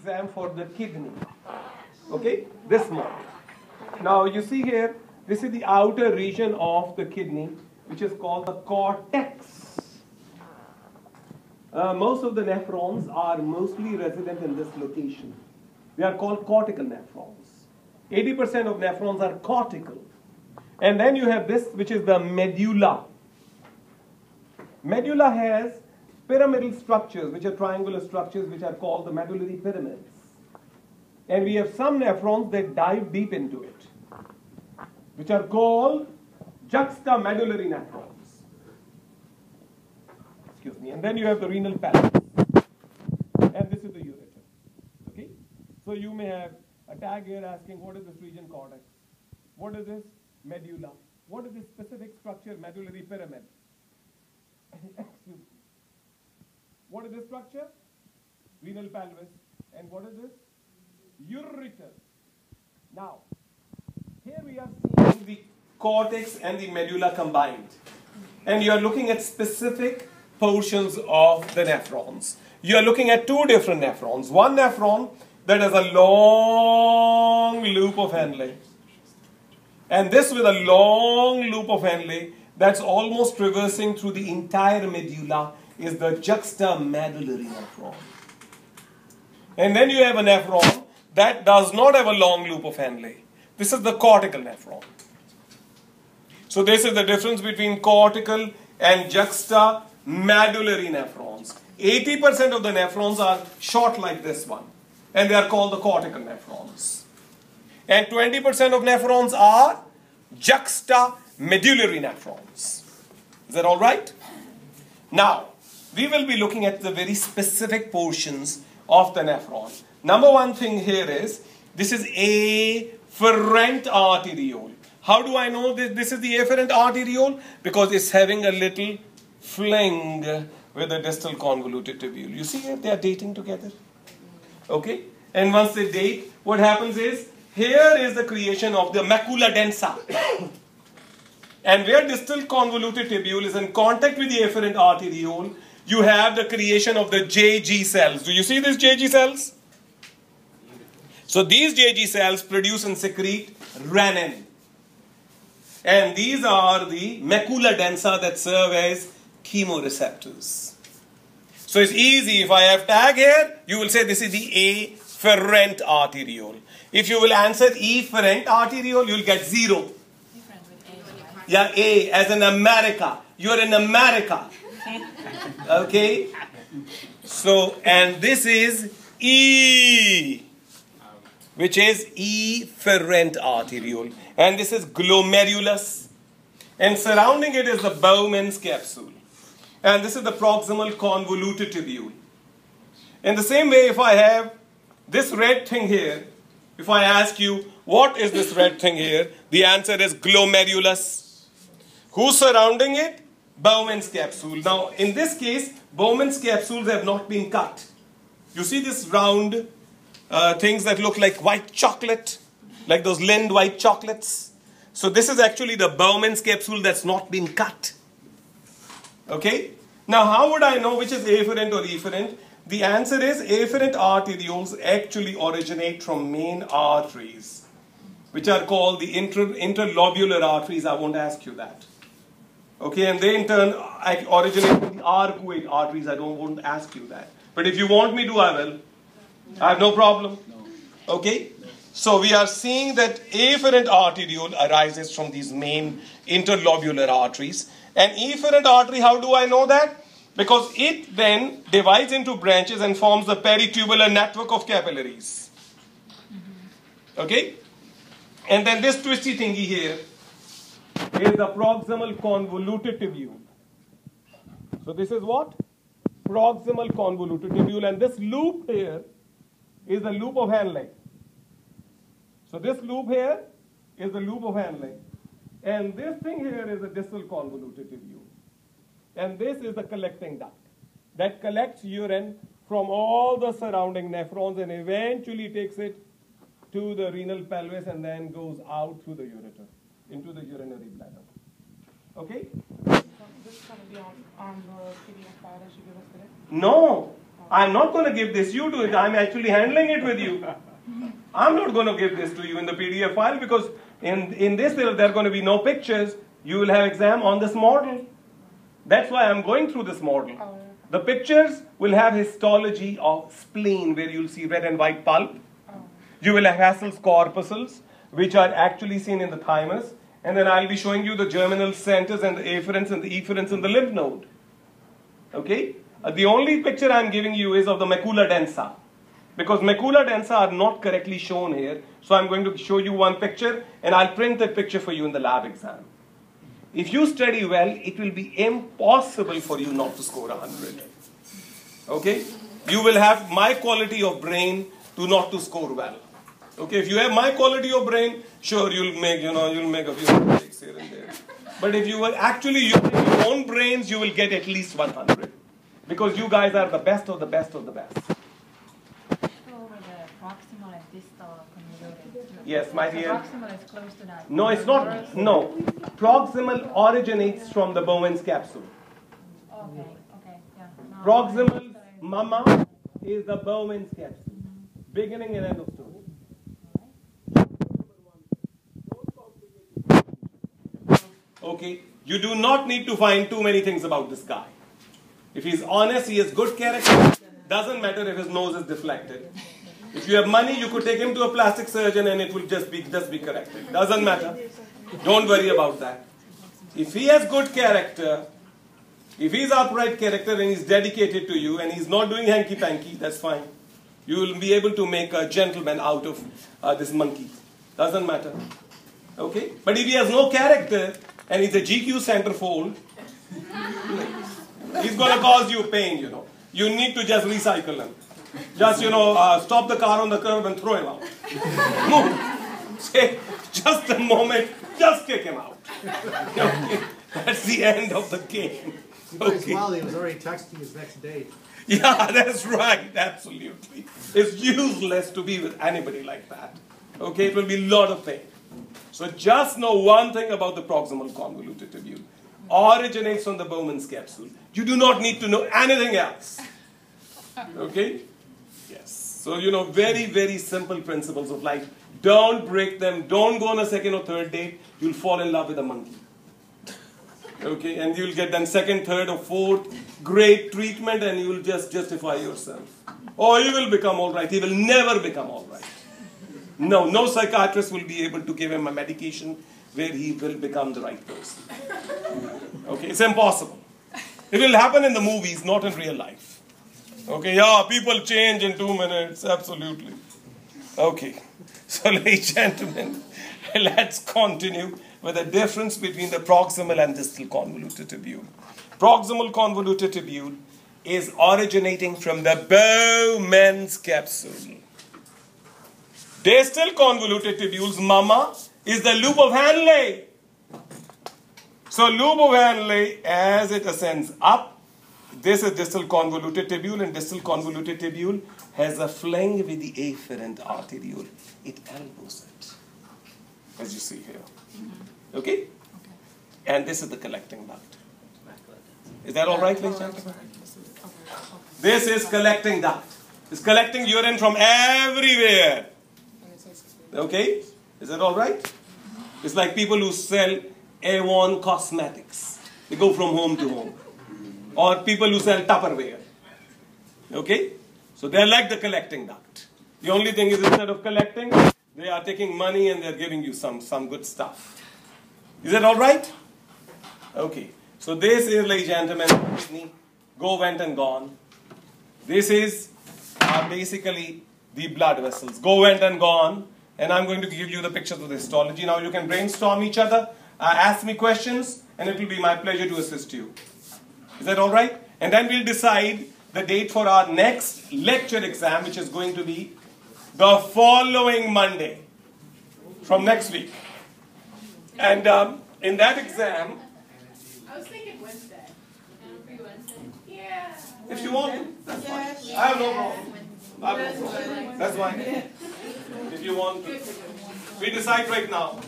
exam for the kidney. Okay, this model. Now you see here, this is the outer region of the kidney, which is called the cortex. Most of the nephrons are mostly resident in this location. They are called cortical nephrons. 80% of nephrons are cortical. And then you have this, which is the medulla. Medulla has pyramidal structures, which are triangular structures, which are called the medullary pyramids. And we have some nephrons that dive deep into it, which are called juxtamedullary nephrons. Excuse me. And then you have the renal pelvis. And this is the ureter. Okay? So you may have a tag here asking, what is this region? Cortex. What is this? Medulla. What is this specific structure? Medullary pyramid. Excuse me. What is this structure? Renal pelvis. And what is this? Ureter. Now, here we are seeing the cortex and the medulla combined. And you are looking at specific portions of the nephrons. You are looking at two different nephrons. One nephron that has a long loop of Henle. And this with a long loop of Henle that's almost traversing through the entire medulla is the juxtamedullary nephron. And then you have a nephron that does not have a long loop of Henle. This is the cortical nephron. So this is the difference between cortical and juxtamedullary nephrons. 80% of the nephrons are short like this one, and they are called the cortical nephrons. And 20% of nephrons are juxtamedullary nephrons. Is that all right? Now, we will be looking at the very specific portions of the nephron. Number one thing here is, this is afferent arteriole. How do I know this is the afferent arteriole? Because it's having a little fling with the distal convoluted tubule. You see here, they are dating together. Okay? And once they date, what happens is, here is the creation of the macula densa. And where distal convoluted tubule is in contact with the afferent arteriole, you have the creation of the JG cells. Do you see these JG cells? So these JG cells produce and secrete renin. And these are the macula densa that serve as chemoreceptors. So it's easy. If I have tag here, you will say this is the afferent arteriole. If you will answer efferent arteriole, you will get 0. Yeah, A, as in America. You're in America. Okay? So, and this is E, which is efferent arteriole. And this is glomerulus. And surrounding it is the Bowman's capsule. And this is the proximal convoluted tubule. In the same way, if I have this red thing here, if I ask you, what is this red thing here? The answer is glomerulus. Who's surrounding it? Bowman's capsule. Now, in this case, Bowman's capsules have not been cut. You see this round things that look like white chocolate, like those Lind white chocolates. So this is actually the Bowman's capsule that's not been cut. Okay? Now, how would I know which is afferent or efferent? The answer is afferent arterioles actually originate from main arteries, which are called the interlobular arteries. I won't ask you that. Okay, and they in turn originate from the arcuate arteries. I won't ask you that. But if you want me to, I will. I have no problem. Okay? So we are seeing that afferent arteriole arises from these main interlobular arteries. And efferent artery, how do I know that? Because it then divides into branches and forms the peritubular network of capillaries. Okay? And then this twisty thingy here is the proximal convoluted tubule. So this is what? Proximal convoluted tubule. And this loop here is the loop of Henle. So this loop here is the loop of Henle. And this thing here is the distal convoluted tubule. And this is the collecting duct that collects urine from all the surrounding nephrons and eventually takes it to the renal pelvis and then goes out through the ureter into the urinary bladder. Okay? This is going to be on the PDF file that you give us today? No. I'm not going to give this, you do it. I'm actually handling it with you. I'm not going to give this to you in the PDF file because in this there are going to be no pictures. You will have exam on this model. That's why I'm going through this model. The pictures will have histology of spleen where you'll see red and white pulp. You will have Hassel's corpuscles which are actually seen in the thymus. And then I'll be showing you the germinal centers and the afferents and the efferents in the lymph node. Okay? The only picture I'm giving you is of the macula densa. Because macula densa are not correctly shown here. So I'm going to show you one picture and I'll print that picture for you in the lab exam. If you study well, it will be impossible for you not to score 100. Okay? You will have my quality of brain to not to score well. Okay? If you have my quality of brain, sure, you'll make a few mistakes here and there. But if you will actually use your own brains, you will get at least 100. Because you guys are the best of the best of the best. Proximal and distal convoluted. Yes, my dear. Proximal is close to that. No, it's not. No. Proximal originates from the Bowman's capsule. Okay, yeah. No, Proximal mama is the Bowman's capsule. Beginning and end of story. Okay, you do not need to find too many things about this guy. If he's honest, he has good character. Doesn't matter if his nose is deflected. If you have money, you could take him to a plastic surgeon and it will just be corrected. Doesn't matter. Don't worry about that. If he has good character, if he's upright character and he's dedicated to you and he's not doing hanky-panky, that's fine. You will be able to make a gentleman out of this monkey. Doesn't matter. Okay? But if he has no character and he's a GQ centerfold, he's going to cause you pain, You need to just recycle him. Just, stop the car on the curb and throw him out. Move. Say, just a moment, just kick him out. Okay. That's the end of the game. Okay. Well, he was already texting his next date. Yeah, that's right. Absolutely. It's useless to be with anybody like that. Okay, it will be a lot of pain. So just know one thing about the proximal convoluted tubule. Originates from the Bowman's capsule. You do not need to know anything else. Okay? Yes. So, very, very simple principles of life. Don't break them. Don't go on a second or third date. You'll fall in love with a monkey. Okay? And you'll get then second, third or fourth great treatment and you will just justify yourself. Oh, he will become all right. He will never become all right. No psychiatrist will be able to give him a medication where he will become the right person. Okay? It's impossible. It will happen in the movies, not in real life. Okay, yeah, people change in 2 minutes, absolutely. Okay, so ladies and gentlemen, let's continue with the difference between the proximal and distal convoluted tubule. Proximal convoluted tubule is originating from the Bowman's capsule. Distal convoluted tubule's mama is the loop of Hanley. So loop of Hanley, as it ascends up, this is distal convoluted tubule, and distal convoluted tubule has a fling with the afferent arteriole. It elbows it, as you see here. Okay? And this is the collecting duct. Is that all right, ladies and gentlemen? This is collecting duct. It's collecting urine from everywhere. Okay? Is that all right? It's like people who sell Avon cosmetics. They go from home to home. Or people who sell Tupperware. Okay? So they're like the collecting duct. The only thing is instead of collecting, they are taking money and they're giving you some good stuff. Is that all right? Okay. So this is, ladies and gentlemen, kidney. Go, went and gone. This is basically the blood vessels. Go, went and gone. And I'm going to give you the pictures of the histology. Now you can brainstorm each other. Ask me questions and it will be my pleasure to assist you. Is that all right? And then we'll decide the date for our next lecture exam, which is going to be the following Monday from next week. And in that exam... I was thinking Wednesday. Wednesday? Yeah. If you want to, that's fine. I have no problem. That's fine. If you want to. We decide right now.